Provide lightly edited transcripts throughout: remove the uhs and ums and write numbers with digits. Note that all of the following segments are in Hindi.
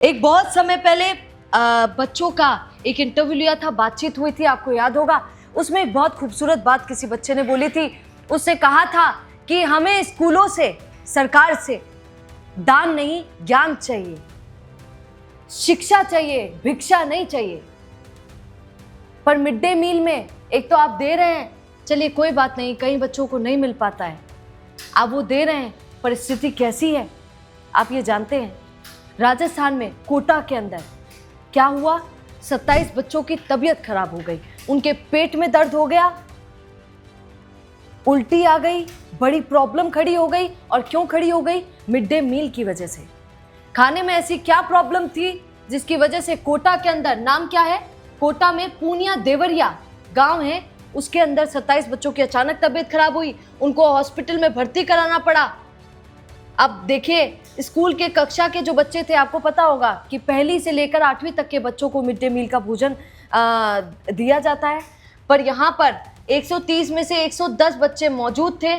एक बहुत समय पहले बच्चों का एक इंटरव्यू लिया था, बातचीत हुई थी, आपको याद होगा। उसमें एक बहुत खूबसूरत बात किसी बच्चे ने बोली थी। उसने कहा था कि हमें स्कूलों से, सरकार से दान नहीं ज्ञान चाहिए, शिक्षा चाहिए, भिक्षा नहीं चाहिए। पर मिड डे मील में एक तो आप दे रहे हैं, चलिए कोई बात नहीं, कई बच्चों को नहीं मिल पाता है, आप वो दे रहे हैं, पर स्थिति कैसी है आप ये जानते हैं। राजस्थान में कोटा के अंदर क्या हुआ, 27 बच्चों की तबीयत खराब हो गई, उनके पेट में दर्द हो गया, उल्टी आ गई, बड़ी प्रॉब्लम खड़ी हो गई। और क्यों खड़ी हो गई? मिड डे मील की वजह से। खाने में ऐसी क्या प्रॉब्लम थी जिसकी वजह से कोटा के अंदर, नाम क्या है, कोटा में पूनिया देवरिया गांव है, उसके अंदर 27 बच्चों की अचानक तबीयत खराब हुई, उनको हॉस्पिटल में भर्ती कराना पड़ा। अब देखिए, स्कूल के कक्षा के जो बच्चे थे, आपको पता होगा कि पहली से लेकर 8वीं तक के बच्चों को मिड डे मील का भोजन दिया जाता है, पर यहाँ पर 130 में से 110 बच्चे मौजूद थे।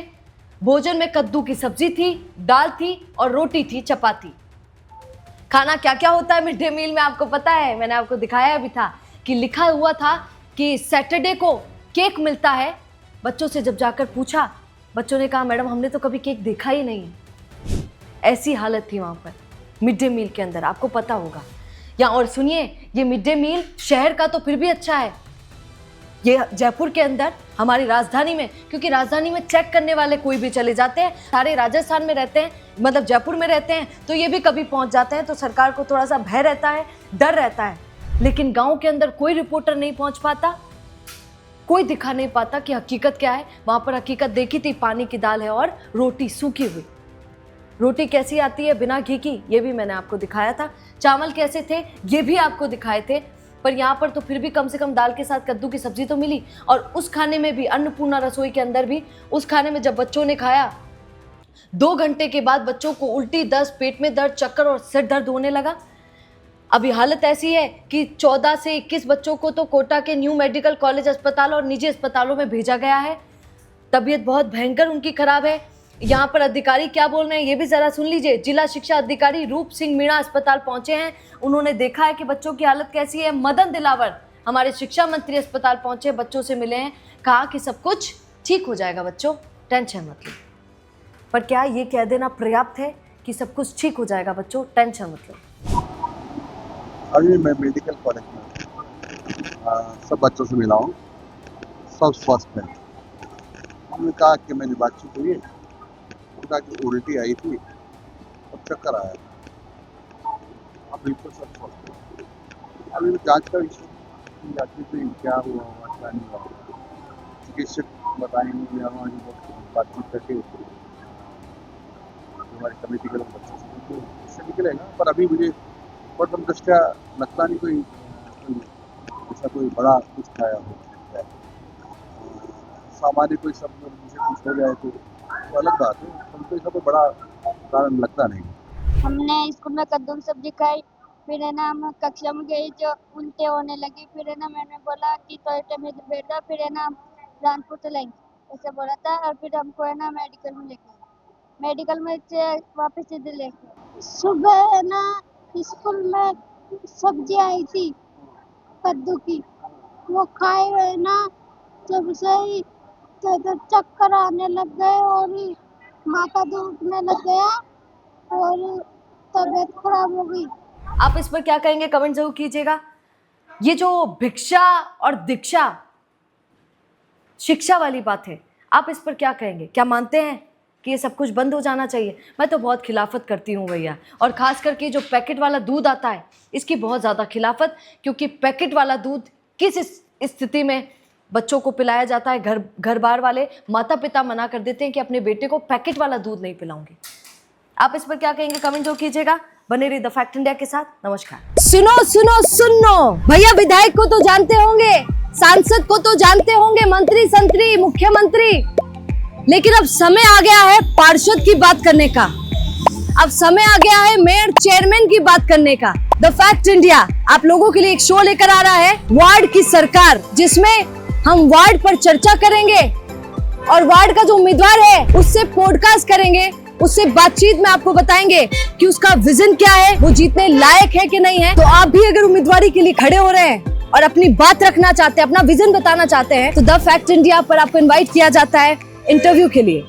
भोजन में कद्दू की सब्जी थी, दाल थी और रोटी थी, चपाती। खाना क्या क्या होता है मिड डे मील में आपको पता है, मैंने आपको दिखाया भी था कि लिखा हुआ था कि सैटरडे को केक मिलता है। बच्चों से जब जाकर पूछा, बच्चों ने कहा मैडम हमने तो कभी केक देखा ही नहीं है। ऐसी हालत थी वहाँ पर मिड डे मील के अंदर, आपको पता होगा। या और सुनिए, ये मिड डे मील शहर का तो फिर भी अच्छा है, ये जयपुर के अंदर हमारी राजधानी में, क्योंकि राजधानी में चेक करने वाले कोई भी चले जाते हैं, सारे राजस्थान में रहते हैं, मतलब जयपुर में रहते हैं, तो ये भी कभी पहुंच जाते हैं, तो सरकार को थोड़ा सा भय रहता है, डर रहता है। लेकिन गांव के अंदर कोई रिपोर्टर नहीं पहुंच पाता, कोई दिखा नहीं पाता कि हकीकत क्या है। वहां पर हकीकत देखी थी, पानी की दाल है और रोटी सूखी हुई। रोटी कैसी आती है बिना घी की, ये भी मैंने आपको दिखाया था। चावल कैसे थे, ये भी आपको दिखाए थे। पर यहाँ पर तो फिर भी कम से कम दाल के साथ कद्दू की सब्जी तो मिली। और उस खाने में भी, अन्नपूर्णा रसोई के अंदर भी, उस खाने में जब बच्चों ने खाया, 2 घंटे के बाद बच्चों को उल्टी, दस्त, पेट में दर्द, चक्कर और सिर दर्द होने लगा। अभी हालत ऐसी है कि 14 से 21 बच्चों को तो कोटा के न्यू मेडिकल कॉलेज अस्पताल और निजी अस्पतालों में भेजा गया है। तबीयत बहुत भयंकर उनकी खराब है। यहाँ पर अधिकारी क्या बोल रहे हैं ये भी जरा सुन लीजिए। जिला शिक्षा अधिकारी रूप सिंह मीणा अस्पताल पहुंचे हैं, उन्होंने देखा है कि बच्चों की हालत कैसी है। मदन दिलावर हमारे शिक्षा मंत्री अस्पताल पहुंचे, बच्चों से मिले हैं, कहा कि सब कुछ ठीक हो जाएगा बच्चों, टेंशन मत लो। पर क्या ये कह देना पर्याप्त है कि सब कुछ ठीक हो जाएगा बच्चों, टेंशन मत लो? अभी मैं मेडिकल कॉलेज में सब बच्चों से मिला हूँ, सब स्वस्थ हैं। उन्होंने कहा कि मेरी बातचीत हुई, कहा कि उल्टी आई थी और चक्कर आया था। अब बिल्कुल सब स्वस्थ हैं। अभी जांच का विषय जाती थी, क्या हुआ होगा क्या नहीं हुआ, चिकित्सक बताएंगे, हमारी बातचीत करके हमारी कमेटी के लोग बच्चों से उससे निकलेगा। पर अभी मुझे प्रथम दृष्टया लगता नहीं कोई ऐसा कोई बड़ा कुछ खाया हो। सामान्य कोई सब मुझे कुछ हो जाए तो अलग बात है, हमको ऐसा कोई बड़ा कारण लगता नहीं। हमने स्कूल में कद्दू की सब्जी खाई, फिर है ना हम कक्षा में गई, जो उल्टे होने लगी, फिर है ना मैंने बोला कि टॉयलेट में बैठ जाओ, फिर है ना रानपुर चलेंगे ऐसे बोला था। और फिर हमको है ना मेडिकल में लेके, मेडिकल में से वापस सीधे लेके, सुबह है ना स्कूल में सब्जी आई थी कद्दू की, वो खाए हुए ना जब से ही तो चक्कर आने लग गए और माथा दुखने लग गया और तबीयत खराब हो गई। आप इस पर क्या कहेंगे, कमेंट जरूर कीजिएगा। ये जो भिक्षा और दीक्षा, शिक्षा वाली बात है, आप इस पर क्या कहेंगे? क्या मानते हैं कि ये सब कुछ बंद हो जाना चाहिए? मैं तो बहुत खिलाफत करती हूँ भैया, और खास करके जो पैकेट वाला दूध आता है इसकी बहुत ज़्यादा खिलाफत, क्योंकि पैकेट वाला दूध किस स्थिति में बच्चों को पिलाया जाता है। घर बार वाले माता पिता मना कर देते हैं कि अपने बेटे को पैकेट वाला दूध नहीं पिलाऊंगी। आप इस पर क्या कहेंगे, कमेंट जो कीजिएगा। बने रहिए द फैक्ट इंडिया के साथ। नमस्कार। सुनो सुनो सुनो भैया, विधायक को तो जानते होंगे, सांसद को तो जानते होंगे, मंत्री संतरी, मुख्यमंत्री, लेकिन अब समय आ गया है पार्षद की बात करने का। अब समय आ गया है मेयर, चेयरमैन की बात करने का। द फैक्ट इंडिया आप लोगों के लिए एक शो लेकर आ रहा है, वार्ड की सरकार, जिसमें हम वार्ड पर चर्चा करेंगे और वार्ड का जो उम्मीदवार है उससे पॉडकास्ट करेंगे, उससे बातचीत में आपको बताएंगे कि उसका विजन क्या है, वो जीतने लायक है कि नहीं है। तो आप भी अगर उम्मीदवारी के लिए खड़े हो रहे हैं और अपनी बात रखना चाहते हैं, अपना विजन बताना चाहते हैं, तो द फैक्ट इंडिया पर आपको इनवाइट किया जाता है इंटरव्यू के लिए।